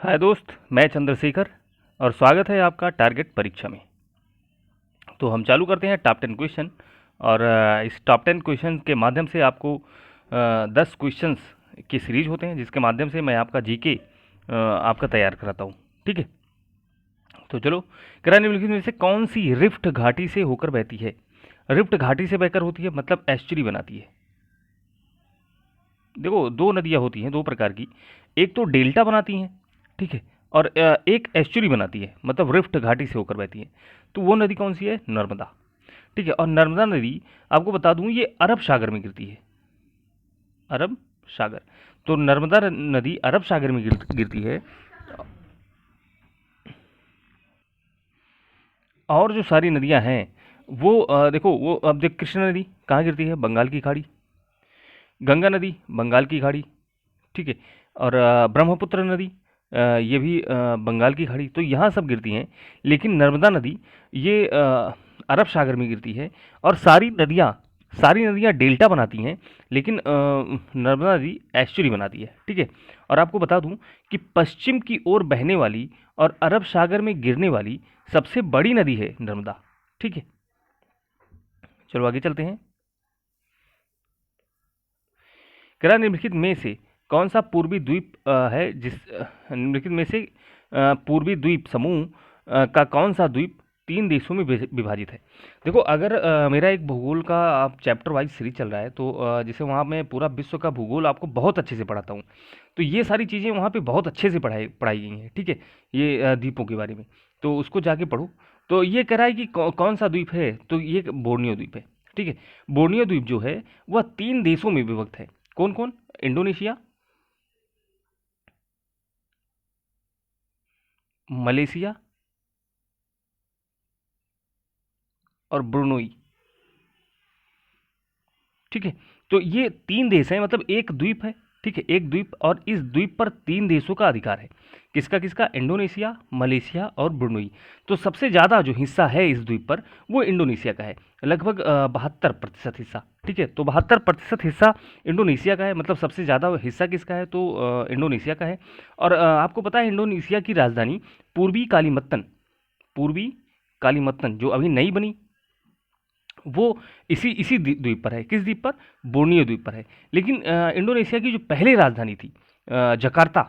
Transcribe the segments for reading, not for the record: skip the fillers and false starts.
हाय दोस्त, मैं चंद्रशेखर और स्वागत है आपका टारगेट परीक्षा में। तो हम चालू करते हैं टॉप 10 क्वेश्चन। और इस टॉप 10 क्वेश्चन के माध्यम से आपको 10 क्वेश्चंस की सीरीज होते हैं, जिसके माध्यम से मैं आपका जीके आपका तैयार कराता हूँ। ठीक है, तो चलो। निम्नलिखित में से कौन सी रिफ्ट घाटी से होकर बहती है? रिफ्ट घाटी से बहकर होती है मतलब एस्चुरी बनाती है। देखो, दो नदियाँ होती हैं, दो प्रकार की। एक तो डेल्टा बनाती हैं, ठीक है, और एक एस्चुरी बनाती है, मतलब रिफ्ट घाटी से होकर बहती है। तो वो नदी कौन सी है? नर्मदा। ठीक है, और नर्मदा नदी आपको बता दूं ये अरब सागर में गिरती है। अरब सागर। तो नर्मदा नदी अरब सागर में गिरती है। और जो सारी नदियां हैं वो देखो, वो अब देख, कृष्णा नदी कहाँ गिरती है? बंगाल की खाड़ी। गंगा नदी बंगाल की खाड़ी, ठीक है। और ब्रह्मपुत्र नदी ये भी बंगाल की खाड़ी। तो यहाँ सब गिरती हैं, लेकिन नर्मदा नदी ये अरब सागर में गिरती है। और सारी नदियाँ डेल्टा बनाती हैं, लेकिन नर्मदा नदी एस्चुरी बनाती है। ठीक है, और आपको बता दूं कि पश्चिम की ओर बहने वाली और अरब सागर में गिरने वाली सबसे बड़ी नदी है नर्मदा। ठीक है, चलो आगे चलते हैं। निम्नलिखित में से कौन सा पूर्वी द्वीप है निम्नलिखित में से पूर्वी द्वीप समूह का कौन सा द्वीप 3 देशों में विभाजित है? देखो, अगर मेरा एक भूगोल का आप चैप्टर वाइज सीरीज चल रहा है, तो जैसे वहाँ मैं पूरा विश्व का भूगोल आपको बहुत अच्छे से पढ़ाता हूँ। तो ये सारी चीज़ें वहाँ पे बहुत अच्छे से पढ़ाई पढ़ाई गई हैं। ठीक है, ये द्वीपों के बारे में, तो उसको जाके पढ़ो। तो ये कह रहा है कि कौन सा द्वीप है, तो ये बोर्नियो द्वीप है। ठीक है, बोर्नियो द्वीप जो है वह 3 देशों में विभक्त है। कौन कौन? इंडोनेशिया, मलेशिया और ब्रुनोई। ठीक है, तो ये 3 देश हैं, मतलब एक द्वीप है। ठीक है, एक द्वीप, और इस द्वीप पर 3 देशों का अधिकार है। किसका किसका? इंडोनेशिया, मलेशिया और ब्रुनोई। तो सबसे ज़्यादा जो हिस्सा है इस द्वीप पर वो इंडोनेशिया का है, लगभग 72% हिस्सा। ठीक है, तो 72% हिस्सा इंडोनेशिया का है, मतलब सबसे ज़्यादा हिस्सा किसका है? तो इंडोनेशिया का है। और आपको पता है इंडोनेशिया की राजधानी पूर्वी कालीमत्तन जो अभी नई बनी, वो इसी इसी द्वीप पर है। किस द्वीप पर? बोर्नियो द्वीप पर है। लेकिन इंडोनेशिया की जो पहले राजधानी थी जकार्ता,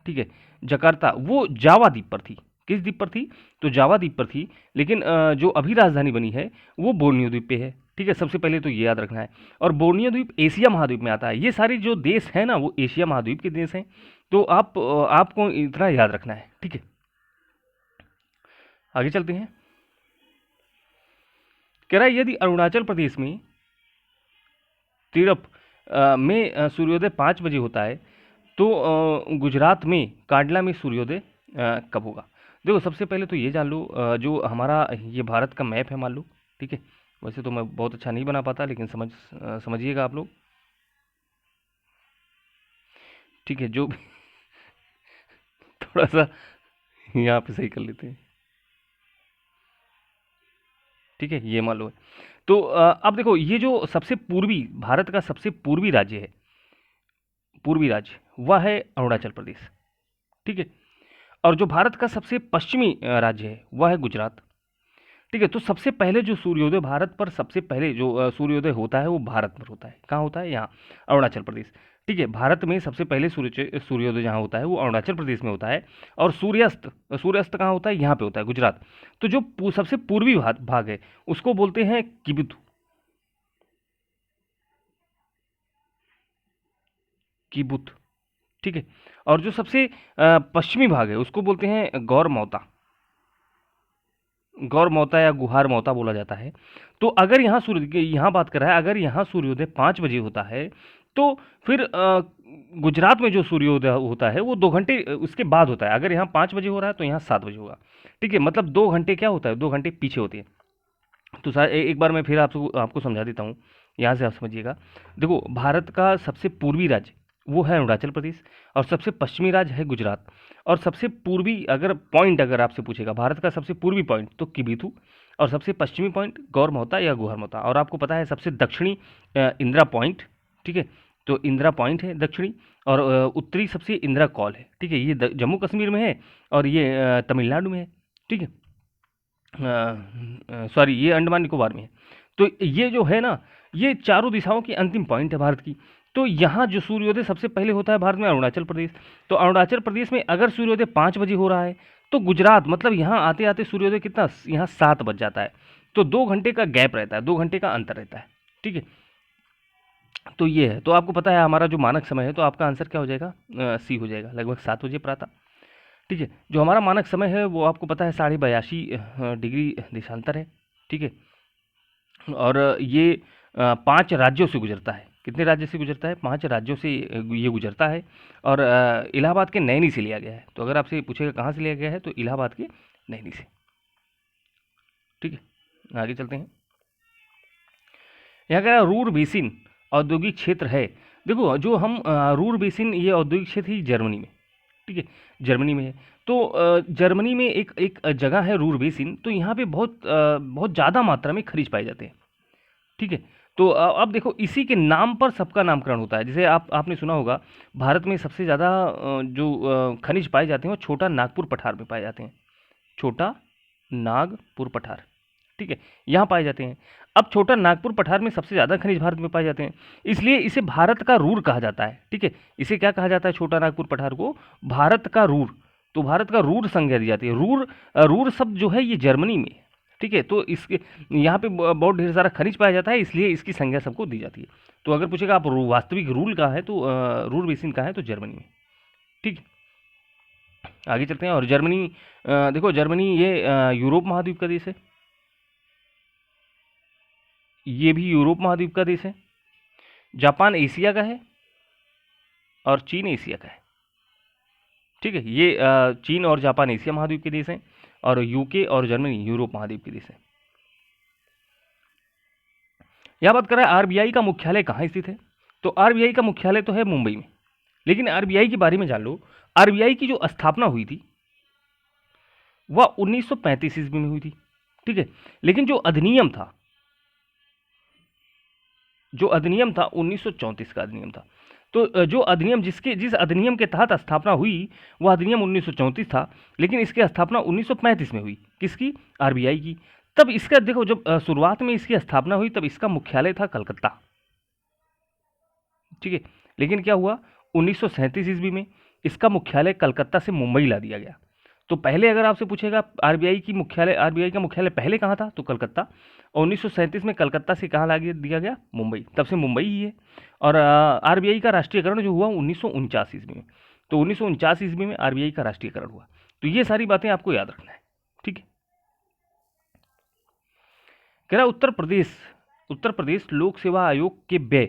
ठीक है, जकार्ता, वो जावा द्वीप पर थी। किस द्वीप पर थी? तो जावा द्वीप पर थी। लेकिन जो अभी राजधानी बनी है वो बोर्नियो द्वीप पे है। ठीक है, सबसे पहले तो ये याद रखना है। और बोर्नियो द्वीप एशिया महाद्वीप में आता है। ये सारे जो देश हैं ना, वो एशिया महाद्वीप के देश हैं। तो आपको इतना याद रखना है। ठीक है, आगे चलते हैं। कह रहा है यदि अरुणाचल प्रदेश में तिरप में सूर्योदय 5 बजे होता है, तो गुजरात में कांडला में सूर्योदय कब होगा? देखो, सबसे पहले तो ये जान लो, जो हमारा ये भारत का मैप है, मान लो। ठीक है, वैसे तो मैं बहुत अच्छा नहीं बना पाता, लेकिन समझिएगा आप लोग। ठीक है, जो भी थोड़ा सा यहाँ पे सही कर लेते हैं। ठीक है, ये मान लो। तो अब देखो, ये जो सबसे पूर्वी, भारत का सबसे पूर्वी राज्य है, पूर्वी राज्य, वह है अरुणाचल प्रदेश। ठीक है, और जो भारत का सबसे पश्चिमी राज्य है वह है गुजरात। ठीक है, तो सबसे पहले जो सूर्योदय, भारत पर सबसे पहले जो सूर्योदय होता है वो भारत पर होता है। कहाँ होता है? यहाँ, अरुणाचल प्रदेश। ठीक है, भारत में सबसे पहले सूर्योदय जहाँ होता है वो अरुणाचल प्रदेश में होता है। और सूर्यास्त, सूर्यास्त कहाँ होता है? यहाँ पे होता है, गुजरात। तो जो सबसे पूर्वी भाग है उसको बोलते हैं किबुत। किबुत। ठीक है, और जो सबसे पश्चिमी भाग है उसको बोलते हैं गौरमौता। गौरमौता या गुहार मौता बोला जाता है। तो अगर यहाँ बात कर रहा है, अगर यहाँ सूर्योदय 5 बजे होता है, तो फिर गुजरात में जो सूर्योदय होता है वो 2 घंटे उसके बाद होता है। अगर यहाँ 5 बजे हो रहा है तो यहाँ 7 बजे होगा। ठीक है, मतलब 2 घंटे क्या होता है? 2 घंटे पीछे होती है। तो एक बार मैं फिर आपको समझा देता हूँ, यहाँ से आप समझिएगा। देखो, भारत का सबसे पूर्वी राज्य वो है अरुणाचल प्रदेश, और सबसे पश्चिमी राज्य है गुजरात। और सबसे पूर्वी अगर आपसे पूछेगा भारत का सबसे पूर्वी पॉइंट, तो किबिथु। और सबसे पश्चिमी पॉइंट गौरमौता या गुहरमौता। और आपको पता है सबसे दक्षिणी इंदिरा पॉइंट। ठीक है, तो इंदिरा पॉइंट है दक्षिणी। और उत्तरी सबसे इंदिरा कॉल है, ठीक है, ये जम्मू कश्मीर में है और ये तमिलनाडु में है, ठीक है, सॉरी ये अंडमान निकोबार में है। तो ये जो है ना, ये चारों दिशाओं की अंतिम पॉइंट है भारत की। तो यहाँ जो सूर्योदय सबसे पहले होता है भारत में, अरुणाचल प्रदेश। तो अरुणाचल प्रदेश में अगर सूर्योदय 5 बजे हो रहा है तो गुजरात मतलब यहाँ आते आते सूर्योदय कितना, यहाँ 7 बज जाता है। तो 2 घंटे का गैप रहता है, 2 घंटे का अंतर रहता है, ठीक है। तो ये है, तो आपको पता है हमारा जो मानक समय है, तो आपका आंसर क्या हो जाएगा, सी हो जाएगा, लगभग 7 बजे प्रातः, ठीक है। जो हमारा मानक समय है वो आपको पता है 82.82 डिग्री देशांतर है, ठीक है। और ये 5 राज्यों से गुजरता है। कितने राज्य से गुजरता है, 5 राज्यों से ये गुजरता है। और इलाहाबाद के नैनी से लिया गया है। तो अगर आपसे पूछेगा कहाँ से लिया गया है, तो इलाहाबाद के नैनी से, ठीक है। आगे चलते हैं। यहाँ कह रहा है रूर बेसिन औद्योगिक क्षेत्र है। देखो जो हम रूर बेसिन, ये औद्योगिक क्षेत्र ही जर्मनी में, ठीक है, जर्मनी में है। तो जर्मनी में एक एक जगह है रूर बेसिन। तो यहाँ पे बहुत ज़्यादा मात्रा में खनिज पाए जाते हैं, ठीक है। तो अब देखो इसी के नाम पर सबका नामकरण होता है। जैसे आपने सुना होगा भारत में सबसे ज़्यादा जो खनिज पाए जाते हैं वो छोटा नागपुर पठार में पाए जाते हैं। छोटा नागपुर पठार, ठीक है, यहाँ पाए जाते हैं। अब छोटा नागपुर पठार में सबसे ज़्यादा खनिज भारत में पाए जाते हैं, इसलिए इसे भारत का रूर कहा जाता है, ठीक है। इसे क्या कहा जाता है, छोटा नागपुर पठार को भारत का रूर। तो भारत का रूर संज्ञा दी जाती है। रूर रूर शब्द जो है ये जर्मनी में, ठीक है। तो इसके यहाँ पे बहुत ढेर सारा खनिज पाया जाता है, इसलिए इसकी संज्ञा सबको दी जाती है। तो अगर पूछेगा आप वास्तविक रूल कहाँ है, तो रूर बेसिन कहाँ है, तो जर्मनी में, ठीक है। आगे चलते हैं। और जर्मनी, देखो जर्मनी ये यूरोप महाद्वीप का देश है, ये भी यूरोप महाद्वीप का देश है। जापान एशिया का है और चीन एशिया का है, ठीक है। ये चीन और जापान एशिया महाद्वीप के देश हैं और यूके और जर्मनी यूरोप महाद्वीप के देश हैं। यह बात कर रहा है आरबीआई का मुख्यालय कहाँ स्थित है। तो आरबीआई का मुख्यालय तो है मुंबई में, लेकिन आरबीआई के बारे में जान लो। आरबीआई की जो स्थापना हुई थी वह 1935 ईस्वी में हुई थी, ठीक है। लेकिन जो अधिनियम था 1934 का अधिनियम था। तो जो अधिनियम जिस अधिनियम के तहत स्थापना हुई वह अधिनियम 1934 था, लेकिन इसकी स्थापना 1935 में हुई। किसकी, आरबीआई की। तब इसका देखो जब शुरुआत में इसकी स्थापना हुई तब इसका मुख्यालय था कलकत्ता, ठीक है। लेकिन क्या हुआ, 1937 ईस्वी में इसका मुख्यालय कलकत्ता से मुंबई ला दिया गया। तो पहले अगर आपसे पूछेगा आरबीआई का मुख्यालय पहले कहाँ था, तो कलकत्ता। और 1937 में कलकत्ता से कहाँ ला दिया गया, मुंबई। तब से मुंबई ही है। और आरबीआई का राष्ट्रीयकरण जो हुआ 1949 ईस्वी में। तो 1949 ईस्वी में आरबीआई का राष्ट्रीयकरण हुआ। तो ये सारी बातें आपको याद रखना है, ठीक है। कह रहा उत्तर प्रदेश लोक सेवा आयोग के व्यय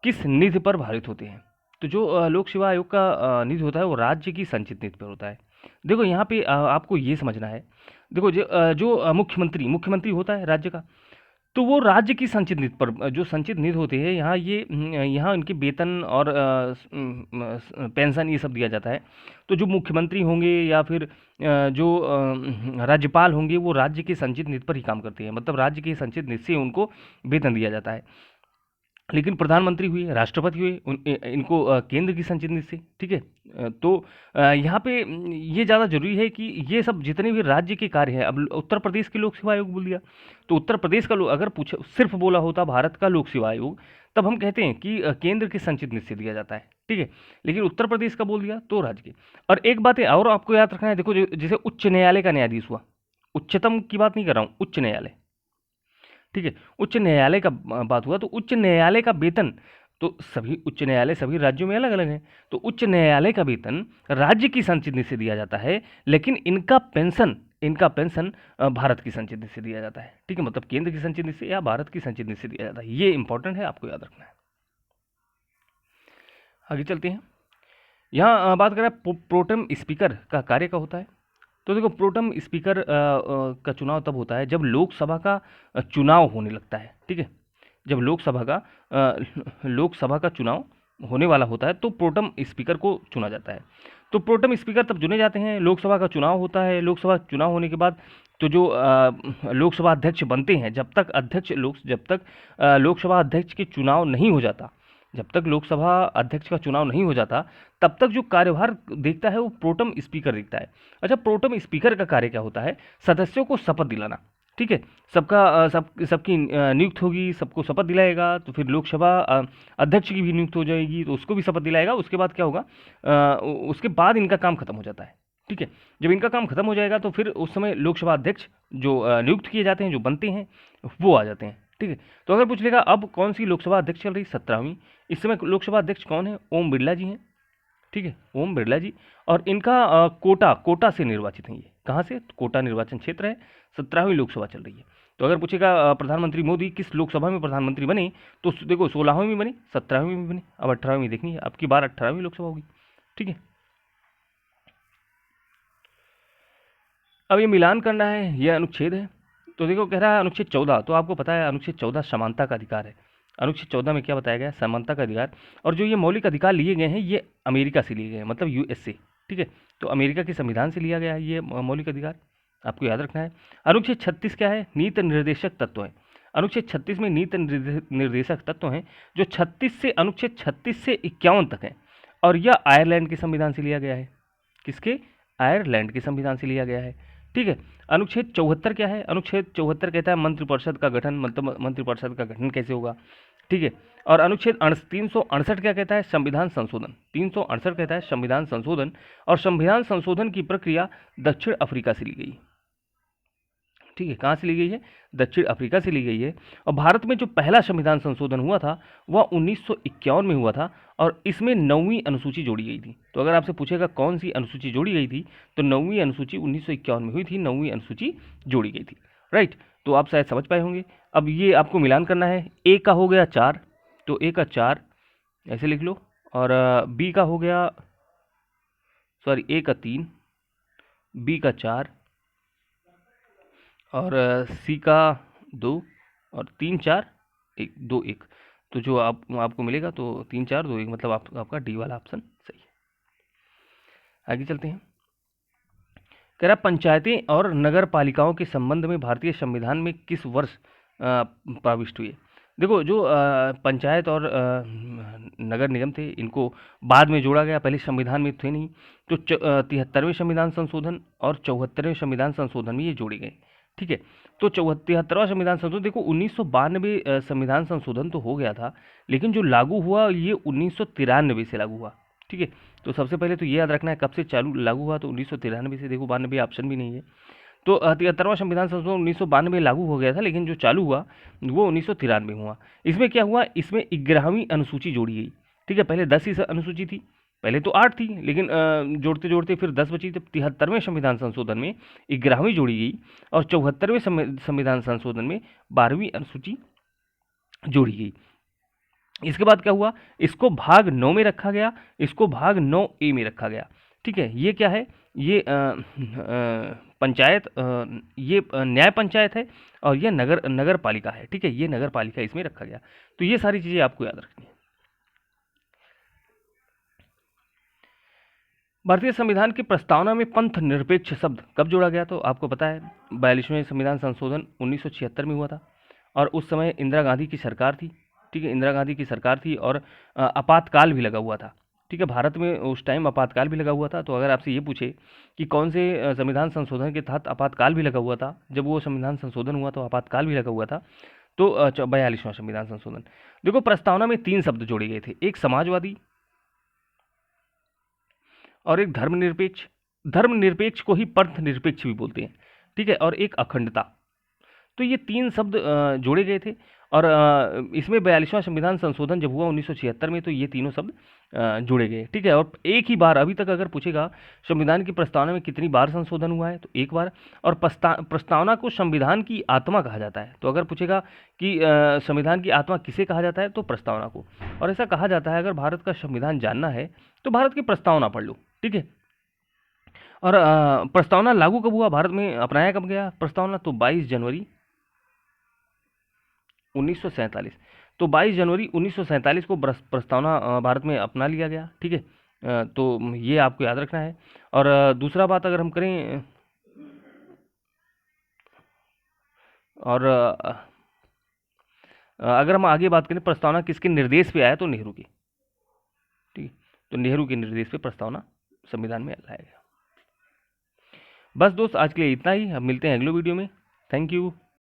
किस निधि पर भारित होते हैं। तो जो लोक सेवा आयोग का निधि होता है वो राज्य की संचित निधि पर होता है। देखो यहाँ पे आपको ये समझना है। देखो जो मुख्यमंत्री होता है राज्य का, तो वो राज्य की संचित निधि पर, जो संचित निधि होते हैं यहाँ यहाँ इनके वेतन और पेंशन ये सब दिया जाता है। तो जो मुख्यमंत्री होंगे या फिर जो राज्यपाल होंगे वो राज्य के संचित निधि पर ही काम करते हैं, मतलब राज्य के संचित निधि से उनको वेतन दिया जाता है। लेकिन प्रधानमंत्री हुए, राष्ट्रपति हुए, इनको केंद्र की संचित निधि से, ठीक है। तो यहाँ पे ये ज़्यादा जरूरी है कि ये सब जितने भी राज्य के कार्य हैं, अब उत्तर प्रदेश के लोक सेवा आयोग बोल दिया तो उत्तर प्रदेश का अगर पूछे सिर्फ बोला होता भारत का लोक सेवा आयोग तब हम कहते हैं कि केंद्र के संचित निधि से दिया जाता है, ठीक है। लेकिन उत्तर प्रदेश का बोल दिया तो राज्य के। और एक बात है और आपको याद रखना है, देखो जैसे उच्च न्यायालय का न्यायाधीश हुआ, उच्चतम की बात नहीं कर रहा हूँ, उच्च न्यायालय, ठीक है, उच्च न्यायालय का बात हुआ। तो उच्च न्यायालय का वेतन, तो सभी उच्च न्यायालय सभी राज्यों में अलग अलग हैं। तो उच्च न्यायालय का वेतन राज्य की संचित निधि से दिया जाता है, लेकिन इनका पेंशन भारत की संचित निधि से दिया जाता है, ठीक है। मतलब केंद्र की संचित निधि से या भारत की संचित निधि से दिया जाता है। ये इंपॉर्टेंट है, आपको याद रखना है। आगे चलते हैं। यहाँ बात करें प्रोटेम स्पीकर का कार्य क्या होता है। तो देखो प्रोटेम स्पीकर का चुनाव तब होता है जब लोकसभा का चुनाव होने लगता है, ठीक है। जब लोकसभा का चुनाव होने वाला होता है तो प्रोटेम स्पीकर को चुना जाता है। तो प्रोटेम स्पीकर तब चुने जाते हैं, लोकसभा का चुनाव होता है। लोकसभा चुनाव होने के बाद तो जो लोकसभा अध्यक्ष बनते हैं, जब तक लोकसभा अध्यक्ष के चुनाव नहीं हो जाता, जब तक लोकसभा अध्यक्ष का चुनाव नहीं हो जाता तब तक जो कार्यभार देखता है वो प्रोटम स्पीकर देखता है। अच्छा, प्रोटम स्पीकर का कार्य क्या होता है? सदस्यों को शपथ दिलाना। ठीक है, सबकी नियुक्त होगी, सबको शपथ दिलाएगा, तो फिर लोकसभा अध्यक्ष की भी नियुक्त हो जाएगी, तो उसको भी शपथ दिलाएगा। उसके बाद क्या होगा, उसके बाद इनका काम खत्म हो जाता है। ठीक है, जब इनका काम खत्म हो जाएगा तो फिर उस समय लोकसभा अध्यक्ष जो नियुक्त किए जाते हैं, जो बनते हैं, वो आ जाते हैं। ठीक है, तो अगर पूछ लेगा अब कौन सी लोकसभा अध्यक्ष चल रही, 17वीं। इस समय लोकसभा अध्यक्ष कौन है? ओम बिरला जी हैं। ठीक है, ओम बिरला जी। और इनका कोटा से निर्वाचित हैं। ये कहाँ से? कोटा निर्वाचन क्षेत्र है। 17वीं लोकसभा चल रही है। तो अगर पूछेगा प्रधानमंत्री मोदी किस लोकसभा में प्रधानमंत्री बने, तो देखो 16वीं में बने, 17वीं में बने, अब 18वीं देखनी है। अब की बार 18वीं लोकसभा होगी। ठीक है, अब ये मिलान करना है, ये अनुच्छेद है। तो देखो कह रहा है अनुच्छेद 14, तो आपको पता है अनुच्छेद 14 समानता का अधिकार है। अनुच्छेद 14 में क्या बताया गया है? समानता का अधिकार। और जो ये मौलिक अधिकार लिए गए हैं ये अमेरिका से लिए गए हैं, मतलब यूएस से। ठीक है, तो अमेरिका के संविधान से लिया गया है ये मौलिक अधिकार, आपको याद रखना है। अनुच्छेद 36 क्या है? नीति निर्देशक तत्व है। अनुच्छेद 36 में नीति निर्देशक तत्व हैं जो अनुच्छेद 36 से 51 तक है। और यह आयरलैंड के संविधान से लिया गया है। किसके? आयरलैंड के संविधान से लिया गया है। ठीक है, अनुच्छेद 74 क्या है? अनुच्छेद 74 कहता है मंत्रिपरिषद का गठन, मतलब मंत्रिपरिषद का गठन कैसे होगा। ठीक है, और अनुच्छेद 368 क्या कहता है? संविधान संशोधन। 368 कहता है संविधान संशोधन, और संविधान संशोधन की प्रक्रिया दक्षिण अफ्रीका से ली गई। ठीक है, कहाँ से ली गई है? दक्षिण अफ्रीका से ली गई है। और भारत में जो पहला संविधान संशोधन हुआ था वह 1951 में हुआ था, और इसमें 9वीं अनुसूची जोड़ी गई थी। तो अगर आपसे पूछेगा कौन सी अनुसूची जोड़ी गई थी, तो 9वीं अनुसूची 1951 में हुई थी, 9वीं अनुसूची जोड़ी गई थी। राइट, तो आप शायद समझ पाए होंगे। अब ये आपको मिलान करना है। ए का हो गया 4, तो ए का 4 ऐसे लिख लो, और बी का हो गया, सॉरी, ए का 3, बी का 4, और सी का 2, और 3 4 1 2 1। तो जो आपको मिलेगा तो 3 4 2 1, मतलब आपका डी वाला ऑप्शन सही है। आगे चलते हैं। कह रहा पंचायतें और नगर पालिकाओं के संबंध में भारतीय संविधान में किस वर्ष प्रविष्ट हुई है? देखो जो पंचायत और नगर निगम थे, इनको बाद में जोड़ा गया, पहले संविधान में थे नहीं। तो 73वें संविधान संशोधन और 74वें संविधान संशोधन में ये जोड़े गए। ठीक है, तो 73वां संविधान संशोधन, देखो 1992 संविधान संशोधन तो हो गया था, लेकिन जो लागू हुआ ये 1993 से लागू हुआ। ठीक है, तो सबसे पहले तो ये याद रखना है कब से चालू लागू हुआ, तो 1993 से। देखो 92 ऑप्शन भी नहीं है। तो 73वां संविधान संशोधन 1992 लागू हो गया था, लेकिन जो चालू हुआ वो 1993 हुआ। इसमें क्या हुआ? इसमें 11वीं अनुसूची जोड़ी गई। ठीक है, पहले 10 ही अनुसूची थी, पहले तो 8 थी, लेकिन जोड़ते जोड़ते फिर 10 बची। जब 73वें संविधान संशोधन में 11वीं जोड़ी गई, और 74वें संविधान संशोधन में 12वीं अनुसूची जोड़ी गई। इसके बाद क्या हुआ? इसको भाग 9 में रखा गया, इसको भाग 9A में रखा गया। ठीक है, ये क्या है? ये पंचायत, ये न्याय पंचायत है, और ये नगर पालिका है। ठीक है, ये नगर पालिका इसमें रखा गया। तो ये सारी चीज़ें आपको याद रखनी है। भारतीय संविधान की प्रस्तावना में पंथ निरपेक्ष शब्द कब जोड़ा गया? तो आपको पता है 42वें संविधान संशोधन 1976 में हुआ था, और उस समय इंदिरा गांधी की सरकार थी। ठीक है, इंदिरा गांधी की सरकार थी, और आपातकाल भी लगा हुआ था। ठीक है, भारत में उस टाइम आपातकाल भी लगा हुआ था। तो अगर आपसे ये पूछे कि कौन से संविधान संशोधन के तहत आपातकाल भी लगा हुआ था, जब वो संविधान संशोधन हुआ तो आपातकाल भी लगा हुआ था, तो 42वां संविधान संशोधन। देखो प्रस्तावना में 3 शब्द जोड़े गए थे, एक समाजवादी और एक धर्मनिरपेक्ष। धर्मनिरपेक्ष को ही पंथ निरपेक्ष भी बोलते हैं। ठीक है, और एक अखंडता। तो ये 3 शब्द जोड़े गए थे, और इसमें 42वां संविधान संशोधन जब हुआ 1976 में, तो ये तीनों शब्द जोड़े गए। ठीक है, और एक ही बार, अभी तक अगर पूछेगा संविधान की प्रस्तावना में कितनी बार संशोधन हुआ है, तो एक बार। और प्रस्तावना को संविधान की आत्मा कहा जाता है। तो अगर पूछेगा कि संविधान की आत्मा किसे कहा जाता है, तो प्रस्तावना को। और ऐसा कहा जाता है अगर भारत का संविधान जानना है तो भारत की प्रस्तावना पढ़ लो। ठीक है, और प्रस्तावना लागू कब हुआ, भारत में अपनाया कब गया प्रस्तावना? तो 22 जनवरी 1947। तो 22 जनवरी 1947 को प्रस्तावना भारत में अपना लिया गया। ठीक है, तो ये आपको याद रखना है। और दूसरा बात अगर हम करें, और अगर हम आगे बात करें प्रस्तावना किसके निर्देश पे आया, तो नेहरू की। ठीक है, तो नेहरू के निर्देश पे प्रस्तावना संविधान में लाया गया। बस दोस्त, आज के लिए इतना ही। अब मिलते हैं अगले वीडियो में। Thank you.